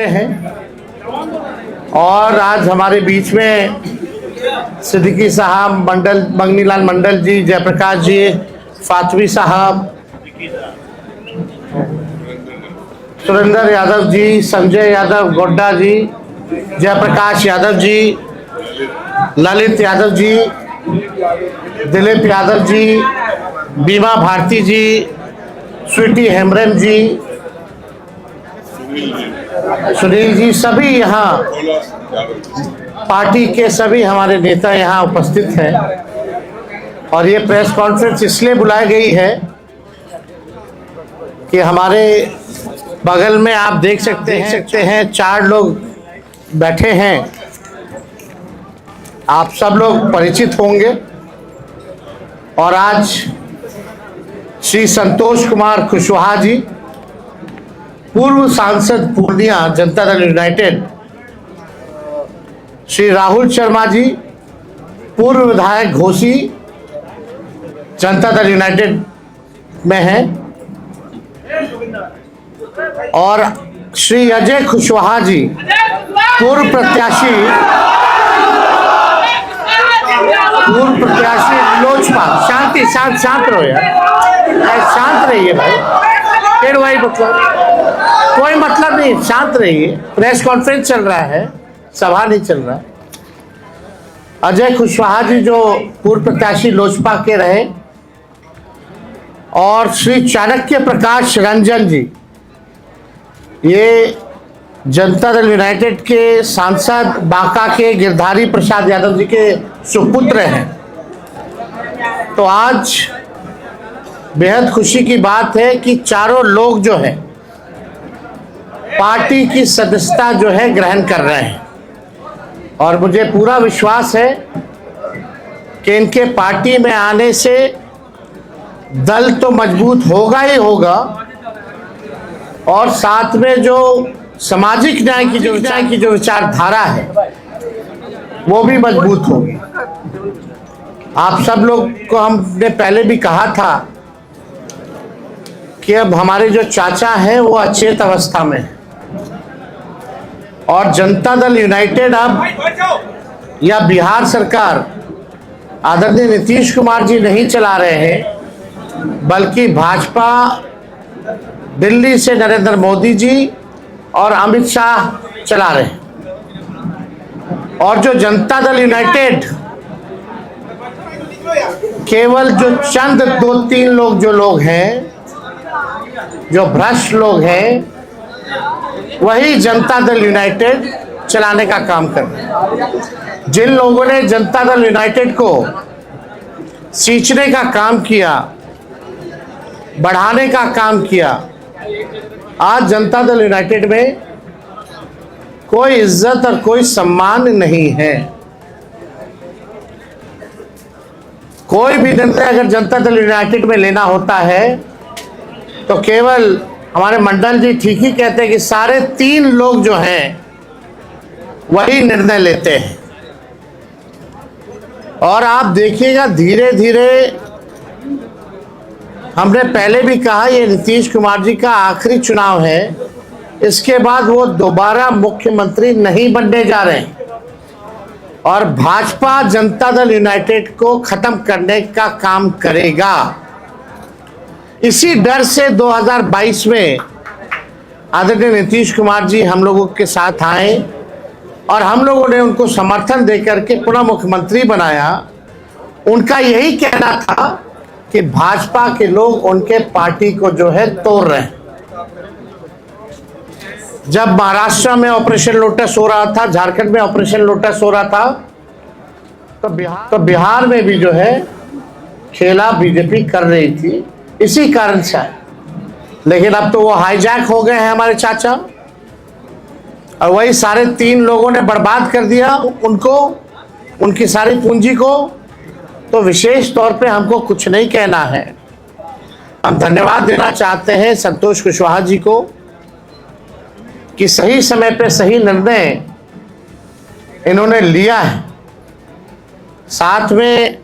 करते हैं। और आज हमारे बीच में सिद्दीकी साहब, मंगनीलाल मंडल जी, जयप्रकाश जी, फातवी साहब, सुरेंद्र यादव जी, संजय यादव गोड्डा जी, जयप्रकाश यादव जी, ललित यादव जी, दिलीप यादव जी, बीमा भारती जी, स्वीटी हेम्ब्रम जी, सुनील जी, सभी यहाँ पार्टी के सभी हमारे नेता यहाँ उपस्थित हैं। और ये प्रेस कॉन्फ्रेंस इसलिए बुलाई गई है कि हमारे बगल में आप देख सकते हैं 4 लोग बैठे हैं। आप सब लोग परिचित होंगे। और आज श्री संतोष कुमार कुशवाहा जी, पूर्व सांसद पूर्णिया जनता दल यूनाइटेड, श्री राहुल शर्मा जी, पूर्व विधायक घोसी जनता दल यूनाइटेड में हैं, और श्री अजय कुशवाहा जी, पूर्व प्रत्याशी लोजपा। शांत रहो यार, शांत रहिए भाई, फिर वही कोई मतलब नहीं, शांत रहिए। प्रेस कॉन्फ्रेंस चल रहा है, सभा नहीं चल रहा है। अजय कुशवाहा जी जो पूर्व प्रत्याशी लोजपा के रहे, और श्री चाणक्य प्रकाश रंजन जी, ये जनता दल यूनाइटेड के सांसद बांका के गिरधारी प्रसाद यादव जी के सुपुत्र हैं। तो आज बेहद खुशी की बात है कि चारों लोग जो है पार्टी की सदस्यता जो है ग्रहण कर रहे हैं। और मुझे पूरा विश्वास है कि इनके पार्टी में आने से दल तो मजबूत होगा ही होगा, और साथ में जो सामाजिक न्याय की जो विचारधारा है वो भी मजबूत होगी। आप सब लोग को हमने पहले भी कहा था कि अब हमारे जो चाचा हैं वो अचेत अवस्था में है, और जनता दल यूनाइटेड अब या बिहार सरकार आदरणीय नीतीश कुमार जी नहीं चला रहे हैं, बल्कि भाजपा दिल्ली से नरेंद्र मोदी जी और अमित शाह चला रहे हैं। और जो जनता दल यूनाइटेड केवल जो चंद 2-3 लोग हैं, जो भ्रष्ट लोग हैं, वही जनता दल यूनाइटेड चलाने का काम कर रहे हैं। जिन लोगों ने जनता दल यूनाइटेड को सींचने का काम किया, बढ़ाने का काम किया, आज जनता दल यूनाइटेड में कोई इज्जत और कोई सम्मान नहीं है। कोई भी निर्णय अगर जनता दल यूनाइटेड में लेना होता है तो केवल हमारे मंडल जी ठीक ही कहते हैं कि सारे 3 लोग जो हैं वही निर्णय लेते हैं। और आप देखिएगा धीरे धीरे, हमने पहले भी कहा ये नीतीश कुमार जी का आखिरी चुनाव है, इसके बाद वो दोबारा मुख्यमंत्री नहीं बनने जा रहे हैं, और भाजपा जनता दल यूनाइटेड को खत्म करने का काम करेगा। इसी डर से 2022 में आदरणीय नीतीश कुमार जी हम लोगों के साथ आए, और हम लोगों ने उनको समर्थन देकर के पुनः मुख्यमंत्री बनाया। उनका यही कहना था कि भाजपा के लोग उनके पार्टी को जो है तोड़ रहे हैं। जब महाराष्ट्र में ऑपरेशन लोटस हो रहा था, झारखंड में ऑपरेशन लोटस हो रहा था, तो बिहार में भी जो है खेला बीजेपी कर रही थी, इसी कारण से। लेकिन अब तो वो हाईजैक हो गए हैं हमारे चाचा, और वही सारे 3 लोगों ने बर्बाद कर दिया उनको, उनकी सारी पूंजी को। तो विशेष तौर पे हमको कुछ नहीं कहना है, हम धन्यवाद देना चाहते हैं संतोष कुशवाहा जी को कि सही समय पे सही निर्णय इन्होंने लिया है। साथ में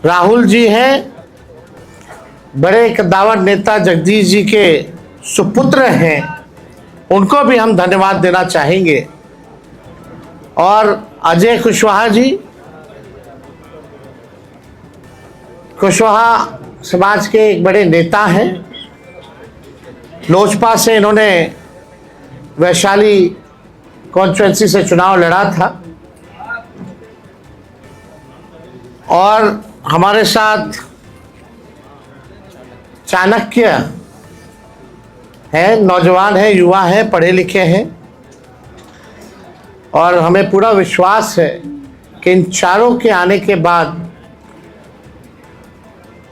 राहुल जी हैं, बड़े कद्दावर नेता जगदीश जी के सुपुत्र हैं, उनको भी हम धन्यवाद देना चाहेंगे। और अजय कुशवाहा जी, कुशवाहा समाज के एक बड़े नेता हैं। लोजपा से इन्होंने वैशाली कॉन्स्टिट्यूंसी से चुनाव लड़ा था और हमारे साथ चाणक्य है, नौजवान है, युवा है, पढ़े लिखे हैं और हमें पूरा विश्वास है कि इन चारों के आने के बाद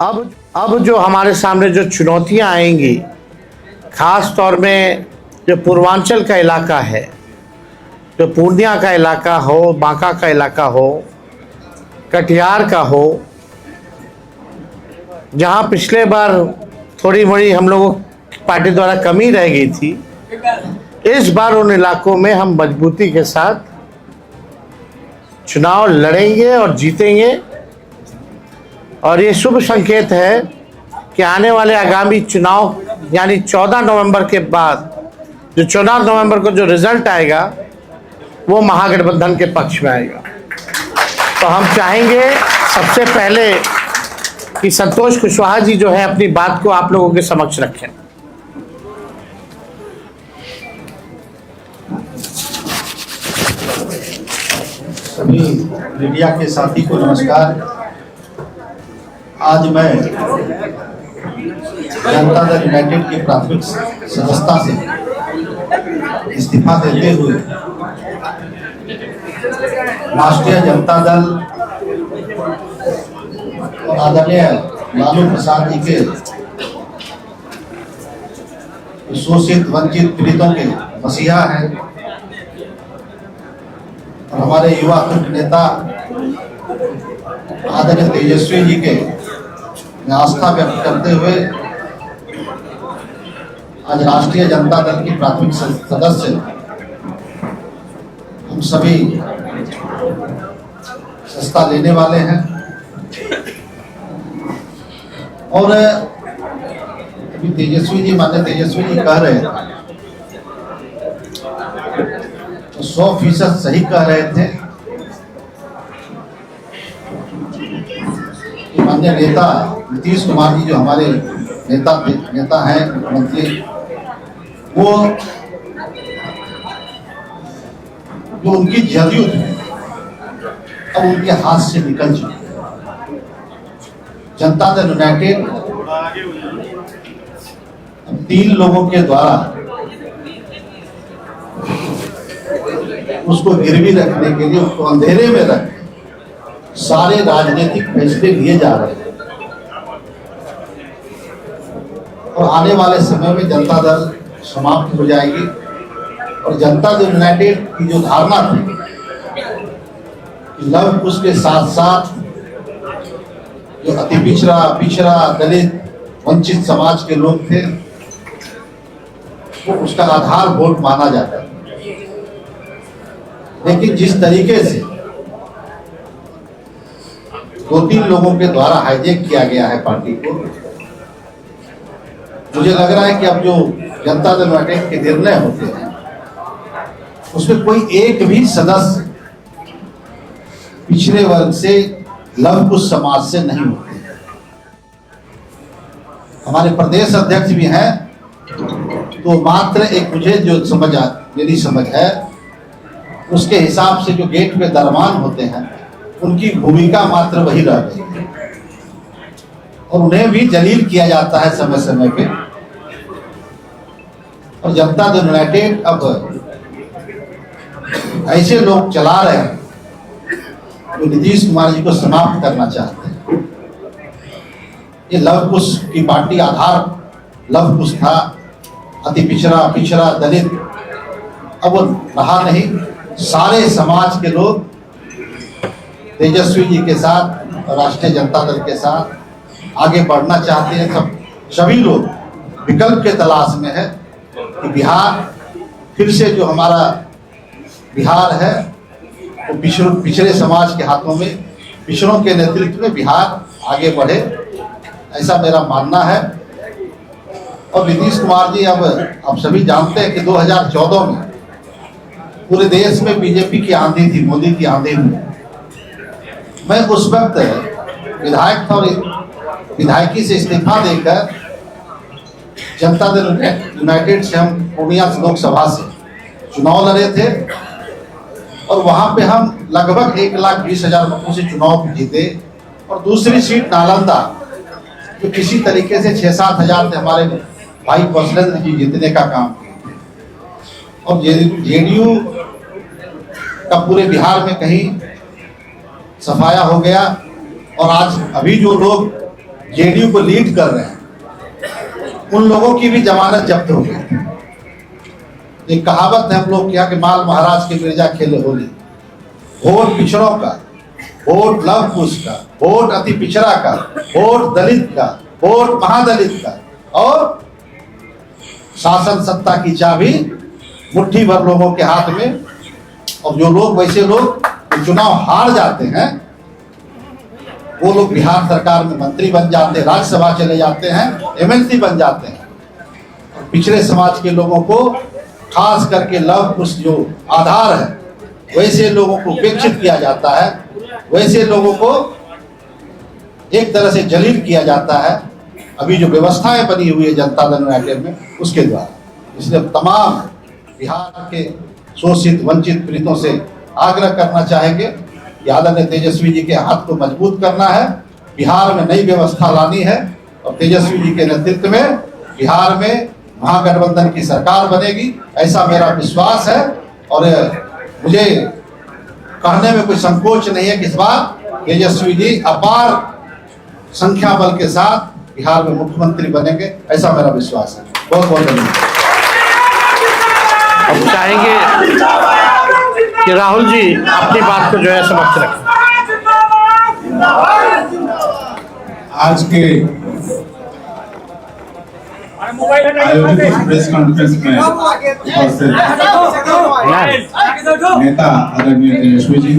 अब जो हमारे सामने जो चुनौतियां आएंगी, खास तौर में जो पूर्वांचल का इलाका है, जो पूर्णिया का इलाका हो, बांका का इलाका हो, कटिहार का हो, जहां पिछले बार थोड़ी बड़ी हम लोगों की पार्टी द्वारा कमी रह गई थी, इस बार उन इलाकों में हम मजबूती के साथ चुनाव लड़ेंगे और जीतेंगे। और ये शुभ संकेत है कि आने वाले आगामी चुनाव यानी 14 नवंबर के बाद जो 14 नवंबर को जो रिजल्ट आएगा वो महागठबंधन के पक्ष में आएगा। तो हम चाहेंगे सबसे पहले कि संतोष कुशवाहा जी जो है अपनी बात को आप लोगों के समक्ष रखें। सभी मीडिया के साथी को नमस्कार। आज मैं जनता दल यूनाइटेड की प्राथमिक सदस्यता से इस्तीफा देते हुए राष्ट्रीय जनता दल और आदरणीय लालू प्रसाद जी के शोषित वंचित पीड़ितों के मसीहा हैं और हमारे युवा नेता आदरणीय तेजस्वी जी के आस्था व्यक्त करते हुए आज राष्ट्रीय जनता दल की प्राथमिक सदस्य हम सभी सस्ता लेने वाले हैं। और अभी तेजस्वी जी कह रहे थे तो 100% सही कह रहे थे। माननीय नेता नीतीश कुमार जी जो हमारे नेता हैं, मुख्यमंत्री, वो जो उनकी जदयू थी अब उनके हाथ से निकल चुकी है। जनता दल यूनाइटेड अब 3 लोगों के द्वारा उसको गिरवी रखने के लिए, उसको अंधेरे में रख सारे राजनीतिक फैसले लिए जा रहे हैं। और आने वाले समय में जनता दल समाप्त हो जाएगी और जनता दल यूनाइटेड की जो धारणा थी कि लव कुश के साथ साथ जो अति पिछड़ा दलित वंचित समाज के लोग थे वो उसका आधार वोट माना जाता है। लेकिन जिस तरीके से 2-3 लोगों के द्वारा हाईजैक किया गया है पार्टी को, मुझे लग रहा है कि अब जो जनता दल यूनाइटेड के निर्णय होते हैं उसमें कोई एक भी सदस्य पिछड़े वर्ग से, लव कुश समाज से नहीं होते। हमारे प्रदेश अध्यक्ष भी हैं तो मात्र एक मुझे जो मेरी समझ है उसके हिसाब से जो गेट पे दरमान होते हैं उनकी भूमिका मात्र वही रह गई है और उन्हें भी जलील किया जाता है समय समय पे। और जनता दल यूनाइटेड अब ऐसे लोग चला रहे हैं जो नीतीश कुमार जी को समाप्त करना चाहते हैं। ये लव कुश की पार्टी आधार लव कुश था, अति पिछड़ा दलित, अब वो रहा नहीं। सारे समाज के लोग तेजस्वी जी के साथ और राष्ट्रीय जनता दल के साथ आगे बढ़ना चाहते हैं। सभी लोग विकल्प के तलाश में है कि बिहार फिर से जो हमारा बिहार है वो पिछड़े समाज के हाथों में, पिछड़ों के नेतृत्व में बिहार आगे बढ़े, ऐसा मेरा मानना है। और नीतीश कुमार जी अब आप सभी जानते हैं कि 2014 में पूरे देश में बीजेपी की आंधी थी, मोदी की आंधी थी। मैं उस वक्त विधायक था और विधायकी से इस्तीफा देकर जनता दल यूनाइटेड से हम पूर्णिया लोकसभा से चुनाव लड़े थे और वहां पे हम लगभग 1,20,000 मतों से चुनाव जीते। और दूसरी सीट नालंदा जो किसी तरीके से 6-7 हजार थे, हमारे भाई कौशलेंद्र जी जीतने का काम किए। और जेडीयू का पूरे बिहार में कहीं सफाया हो गया। और आज अभी जो लोग जेडीयू को लीड कर रहे हैं उन लोगों की भी जमानत जब्त हो गई। एक कहावत है हम लोग क्या कि माल महाराज के मिर्जा खेले होली। वोट पिछड़ों का, वोट लव कुश का, वोट अति पिछड़ा का, वोट दलित का, वोट महादलित का, और शासन सत्ता की चाबी मुट्ठी भर लोगों के हाथ में। और जो लोग वैसे लोग चुनाव हार जाते हैं वो लोग बिहार सरकार में मंत्री बन जाते हैं, राज्यसभा चले जाते हैं, एमएलसी बन जाते हैं। और पिछड़े समाज के लोगों को खास करके लव कुश जो आधार है वैसे लोगों को उपेक्षित किया जाता है, वैसे लोगों को एक तरह से जलील किया जाता है। अभी जो व्यवस्थाएं बनी हुई है जनता दल यूनाइटेड में उसके द्वारा, इसलिए तमाम बिहार के शोषित वंचित पीड़ितों से आग्रह करना चाहेंगे कि आदरणीय तेजस्वी जी के हाथ को मजबूत करना है, बिहार में नई व्यवस्था लानी है और तेजस्वी जी के नेतृत्व में बिहार में महागठबंधन की सरकार बनेगी, ऐसा मेरा विश्वास है। और मुझे कहने में कोई संकोच नहीं है कि इस बार तेजस्वी जी अपार संख्या बल के साथ बिहार में मुख्यमंत्री बनेंगे, ऐसा मेरा विश्वास है। बहुत बहुत धन्यवाद। हम चाहेंगे कि राहुल जी अपनी बात को जो है समाप्त रखें। आज के आयोजित इस प्रेस कॉन्फ्रेंस में उपस्थित नेता आदरणीय तेजस्वी जी,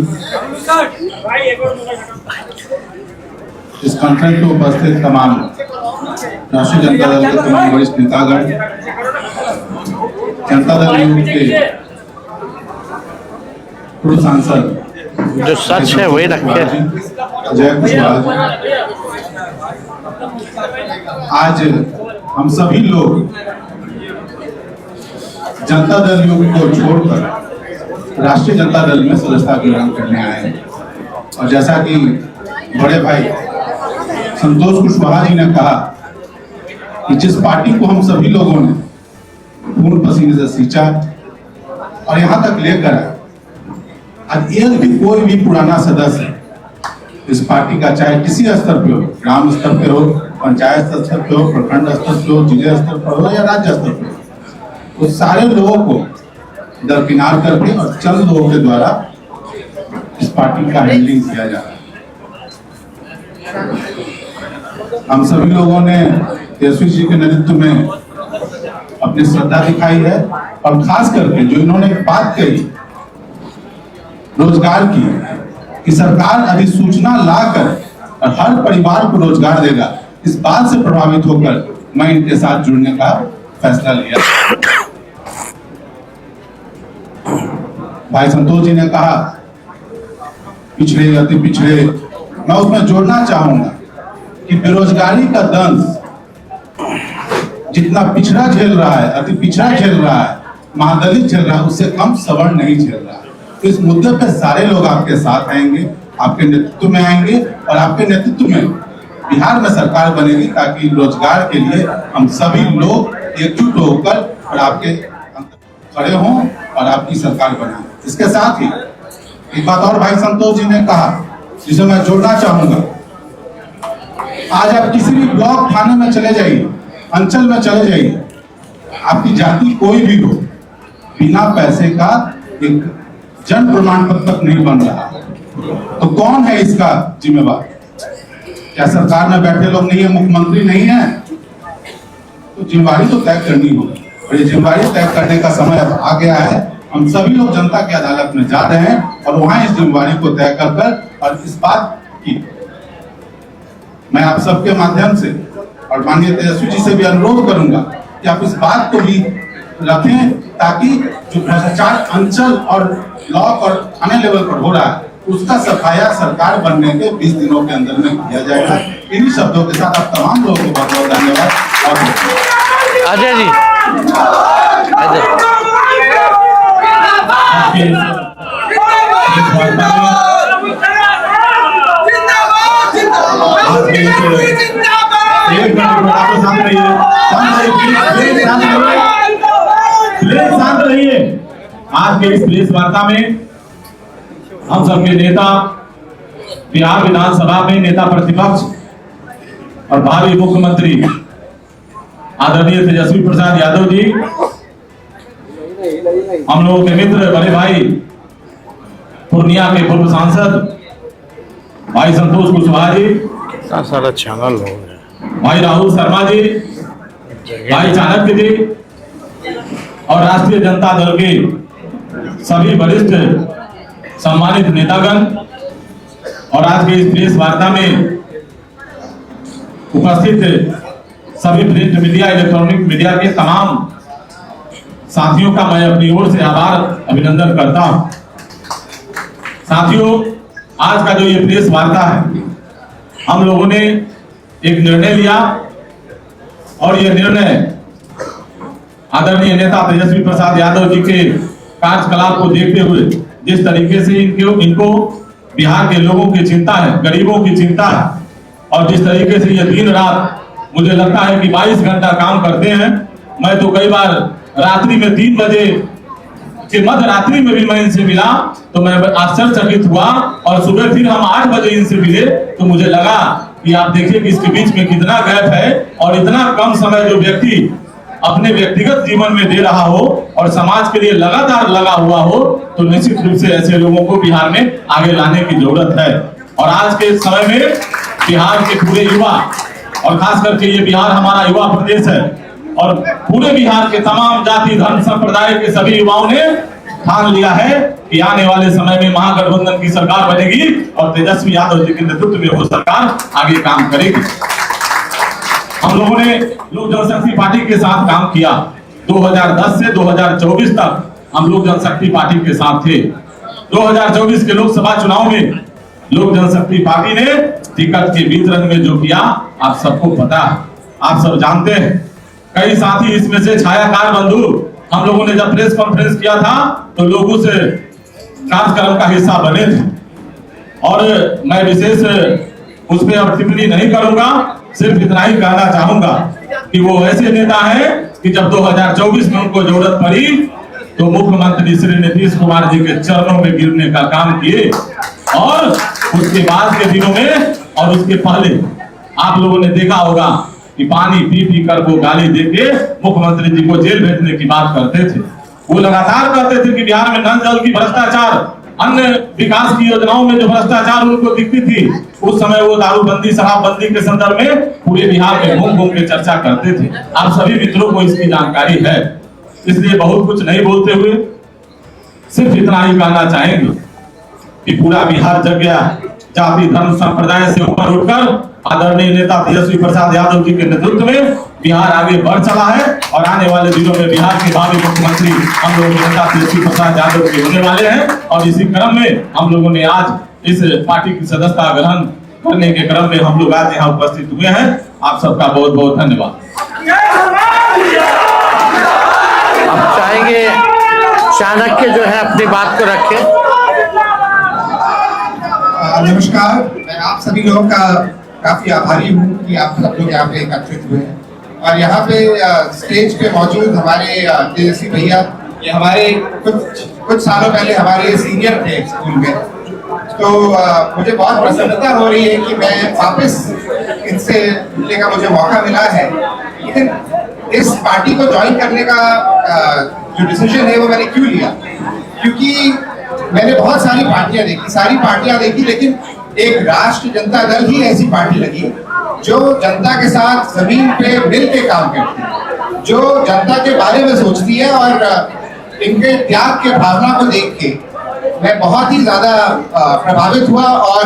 इस कॉन्फ्रेंस में उपस्थित तमाम राष्ट्रीय जनता दल के तमाम वरिष्ठ नेतागण, जनता दल यूथ के पूर्व सांसद जो सच है वही रखे। जय कुशवाहा, आज हम सभी लोग जनता दल यूथ को छोड़कर राष्ट्रीय जनता दल में सदस्यता ग्रहण करने आए हैं। और जैसा कि बड़े भाई संतोष कुशवाहा जी ने कहा कि जिस पार्टी को हम सभी लोगों ने खून पसीने से सींचा और यहाँ तक लेकर आए, आज एक भी कोई भी पुराना सदस्य इस पार्टी का, चाहे किसी स्तर पे हो, ग्राम स्तर पे हो, पंचायत स्तर पे हो, प्रखंड स्तर पे हो, जिला स्तर पर हो या राज्य स्तर पे हो, तो सारे लोगों को दरकिनार करके और चंद लोगों के द्वारा इस पार्टी का हैंडलिंग किया जा रहा है। हम सभी लोगों ने तेजस्वी जी के नेतृत्व में अपनी श्रद्धा दिखाई है। और खास करके जो इन्होंने बात कही रोजगार की, कि सरकार अधिसूचना लाकर और हर परिवार को रोजगार देगा, इस बात से प्रभावित होकर मैं इनके साथ जुड़ने का फैसला लिया। भाई संतोष जी ने कहा पिछड़े अति पिछड़े, मैं उसमें जोड़ना चाहूंगा कि बेरोजगारी का दंश जितना पिछड़ा झेल रहा है, अति पिछड़ा झेल रहा है, महादलित झेल रहा है, उससे कम सवर्ण नहीं झेल रहा है। तो इस मुद्दे पे सारे लोग आपके साथ आएंगे, आपके नेतृत्व में आएंगे और आपके नेतृत्व में बिहार में सरकार बनेगी, ताकि रोजगार के लिए हम सभी लोग एकजुट होकर और आपके खड़े हों और आपकी सरकार बनाएं। इसके साथ ही एक बात और भाई संतोष जी ने कहा जिसे मैं जोड़ना चाहूंगा, आज आप किसी भी ब्लॉक थाने में चले जाइए, अंचल में चले जाइए, आपकी जाति कोई भी हो, बिना पैसे का एक जन प्रमाण पत्र तक नहीं बन रहा। तो कौन है इसका जिम्मेवार? क्या सरकार में बैठे लोग नहीं है, मुख्यमंत्री नहीं है? तो जिम्मेवारी तो तय करनी होगी और ये जिम्मेवारी तय करने का समय अब आ गया है। हम सभी लोग जनता की अदालत में जा रहे हैं और वहां इस जिम्मेवारी को तय कर और इस बात की मैं आप सबके माध्यम से और माननीय तेजस्वी जी से भी अनुरोध करूंगा कि आप इस बात को भी रखें ताकि जो भ्रष्टाचार अंचल और ब्लॉक और थाने लेवल पर हो रहा है उसका सफाया सरकार बनने के 20 दिनों के अंदर में किया जाएगा। इन्हीं शब्दों के साथ आप तमाम लोगों को बहुत बहुत धन्यवाद। और अजय जी, शांत रहिए। आज के इस प्रेस वार्ता में हम सबके नेता, बिहार विधानसभा में नेता प्रतिपक्ष और भावी मुख्यमंत्री आदरणीय तेजस्वी प्रसाद यादव जी, हम लोगों के मित्र बड़े भाई पूर्णिया के पूर्व सांसद भाई संतोष कुशवाहा जी, सारा चैनल हो गया, भाई राहुल शर्मा जी, भाई चाणक्य जी और राष्ट्रीय जनता दल के सभी वरिष्ठ सम्मानित नेतागण और आज के इस प्रेस वार्ता में उपस्थित सभी प्रिंट मीडिया, इलेक्ट्रॉनिक मीडिया के तमाम साथियों का मैं अपनी ओर से आभार अभिनंदन करता हूं। साथियों, आज का जो ये प्रेस वार्ता है, हम लोगों ने एक निर्णय लिया और ये निर्णय आदरणीय नेता तेजस्वी प्रसाद यादव जी के कार्यकलाप को देखते हुए, जिस तरीके से इनको बिहार के लोगों की चिंता है, गरीबों की चिंता है, और जिस तरीके से ये दिन रात मुझे लगता है कि 22 घंटा काम करते हैं। मैं तो कई बार रात्रि में 3 बजे के मध्य रात्रि में भी मैं इनसे मिला तो मैं आश्चर्यचकित हुआ, और सुबह फिर हम 8 बजे इनसे मिले तो मुझे लगा कि आप देखिए कि इसके बीच में कितना गैप है, और इतना कम समय जो व्यक्ति अपने व्यक्तिगत जीवन में दे रहा हो और समाज के लिए लगातार लगा हुआ हो, तो निश्चित रूप से ऐसे लोगों को बिहार में आगे लाने की जरूरत है। और आज के समय में बिहार के पूरे युवा, और खास करके ये बिहार हमारा युवा प्रदेश है, और पूरे बिहार के तमाम जाति धर्म संप्रदाय के सभी युवाओं ने ठान लिया है कि आने वाले समय में महागठबंधन की सरकार बनेगी और तेजस्वी यादव जी के नेतृत्व में वो सरकार आगे काम करेगी। हम लोगों ने लोक जनशक्ति पार्टी के साथ काम किया। 2010 से 2024 तक हम लोक जनशक्ति पार्टी के साथ थे। 2024 के लोकसभा चुनाव में लोक जनशक्ति पार्टी ने टिकट के वितरण में जो किया आप सबको पता है, आप सब जानते हैं। कई साथी इसमें से छायाकार बंधु, हम लोगों ने जब प्रेस कॉन्फ्रेंस किया था तो लोगों से कार्यक्रम का हिस्सा बने थे, और मैं विशेष उस पर अब टिप्पणी नहीं करूंगा, सिर्फ इतना ही कहना चाहूंगा कि वो ऐसे नेता हैं कि जब 2024 में उनको जरूरत पड़ी तो मुख्यमंत्री श्री नीतीश कुमार जी के चरणों में गिरने का काम किए, और उसके बाद के दिनों में और उसके पहले आप लोगों ने देखा होगा कि पानी पी पी कर वो गाली देके मुख्यमंत्री जी को जेल भेजने की बात करते थे। वो लगातार कहते थे कि बिहार में नल जल की भ्रष्टाचार, अन्य विकास की योजनाओं में जो भ्रष्टाचार उनको दिखती थी, उस समय वो दारूबंदी शराबबंदी के संदर्भ में पूरे बिहार में घूम घूम के चर्चा करते थे। आप सभी मित्रों को इसकी जानकारी है, इसलिए बहुत कुछ नहीं बोलते हुए सिर्फ इतना ही कहना चाहेंगे कि पूरा बिहार जग गया, जाति धर्म संप्रदाय से ऊपर उठकर आदरणीय नेता तेजस्वी प्रसाद यादव जी के नेतृत्व में बिहार आगे बढ़ चला है, और आने वाले दिनों में बिहार के भावी मुख्यमंत्री हम लोगों के नेता तेजस्वी प्रसाद यादव जी होने वाले हैं। और इसी क्रम में हम लोगों ने आज इस पार्टी की सदस्यता ग्रहण करने के क्रम में हम लोग आज यहाँ उपस्थित हुए हैं। आप सबका बहुत बहुत धन्यवाद। अब चाहेंगे चाणक्य जो है अपनी बात को रखें। नमस्कार, मैं आप सभी लोगों का काफी आभारी हूँ कि आप सब लोग यहाँ पे एकत्रित हुए हैं, और यहाँ पे स्टेज पे मौजूद हमारे तेजस्वी भैया, ये हमारे कुछ सालों पहले हमारे सीनियर थे स्कूल में, तो मुझे बहुत प्रसन्नता हो रही है कि मैं वापस इनसे मिलने का मुझे मौका मिला है। लेकिन इस पार्टी को ज्वाइन करने का जो डिसीजन है वो मैंने क्यों लिया, क्योंकि मैंने बहुत सारी पार्टियां देखी, लेकिन एक राष्ट्रीय जनता दल ही ऐसी पार्टी लगी जो जनता के साथ जमीन पे मिल के काम करती है, जो जनता के बारे में सोचती है, और इनके त्याग के भावना को देख के मैं बहुत ही ज्यादा प्रभावित हुआ। और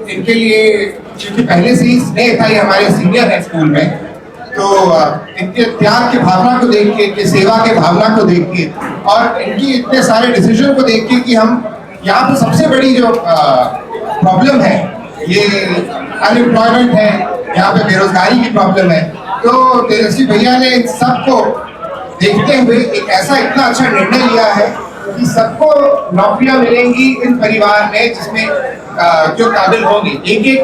इनके लिए क्योंकि पहले से ही स्नेह था, ये हमारे सीनियर है स्कूल में, तो इनके त्याग की भावना को देख के, इनके सेवा के भावना को देख के और इनकी इतने सारे डिसीजन को देख के कि हम यहाँ पे सबसे बड़ी जो प्रॉब्लम है ये अनएम्प्लॉयमेंट है, यहाँ पे बेरोजगारी की प्रॉब्लम है। तो तेजस्वी भैया ने इन सबको देखते हुए एक ऐसा इतना अच्छा निर्णय लिया है कि सबको नौकरियां मिलेंगी इन परिवार में जिसमें जो काबिल होंगे। एक एक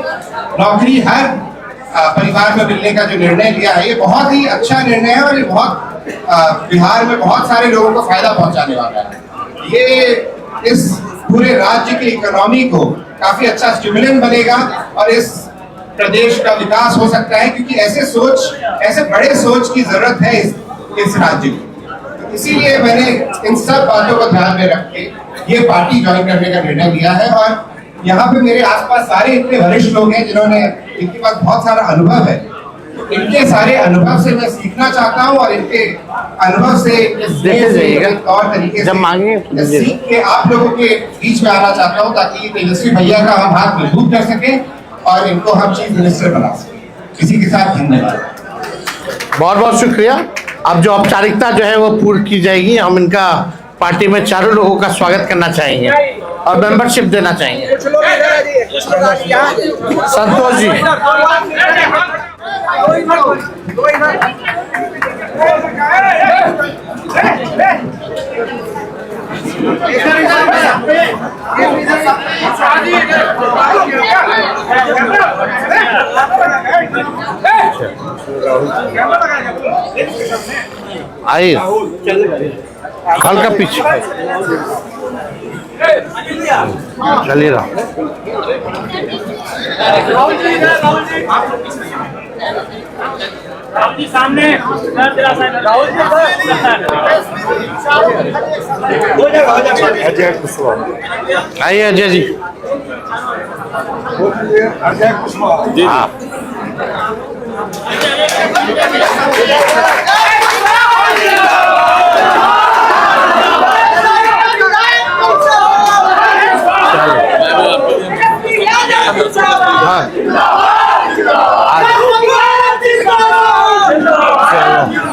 नौकरी हर परिवार में मिलने का जो निर्णय लिया है ये बहुत ही अच्छा निर्णय है और ये बहुत बिहार में बहुत सारे लोगों को फायदा पहुंचाने वाला है। ये इस पूरे राज्य की इकोनॉमी को काफी अच्छा स्टिमुलेंट बनेगा और इस प्रदेश का विकास हो सकता है, क्योंकि ऐसे बड़े सोच की जरूरत है इस राज्य की। इसीलिए मैंने इन सब बातों को ध्यान में रख के ये पार्टी ज्वाइन करने का निर्णय लिया है। और यहाँ पे मेरे आसपास सारे इतने वरिष्ठ लोग हैं जिन्होंने, इनके पास बहुत सारा अनुभव है, इनके सारे अनुभव से मैं सीखना चाहता हूँ और इनके अनुभव से और तरीके से सीख के आप लोगों के बीच में आना चाहता हूँ ताकि तेजस्वी भैया का हम हाथ मजबूत कर सकें और इनको हम चीफ मिनिस्टर बना सकें। इसी के साथ धन्यवाद, बहुत बहुत शुक्रिया। अब जो औपचारिकता जो है वो पूर्ण की जाएगी। हम इनका पार्टी में चारों लोगों का स्वागत करना चाहेंगे और मेंबरशिप देना चाहेंगे। संतोष जी, आइए हल्का पीछे चलिए रहा। सामने आइए अजय जी। हाँ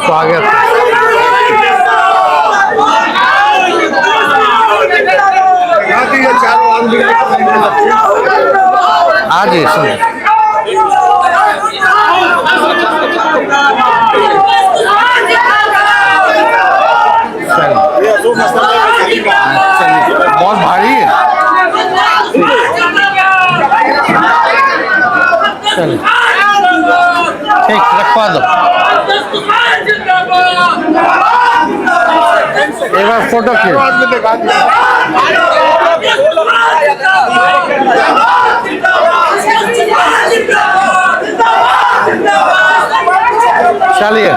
स्वागत। आज बहुत भारी है। चलिए ठीक, रखवा दो। एक बार फोटो चलिए।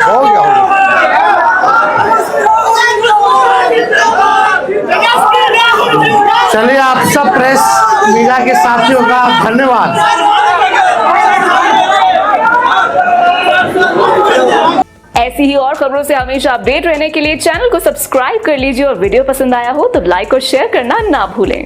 हो गया। चलिए, आप सब प्रेस मीडिया के साथियों का धन्यवाद। ऐसी ही और खबरों से हमेशा अपडेट रहने के लिए चैनल को सब्सक्राइब कर लीजिए और वीडियो पसंद आया हो तो लाइक और शेयर करना ना भूलें।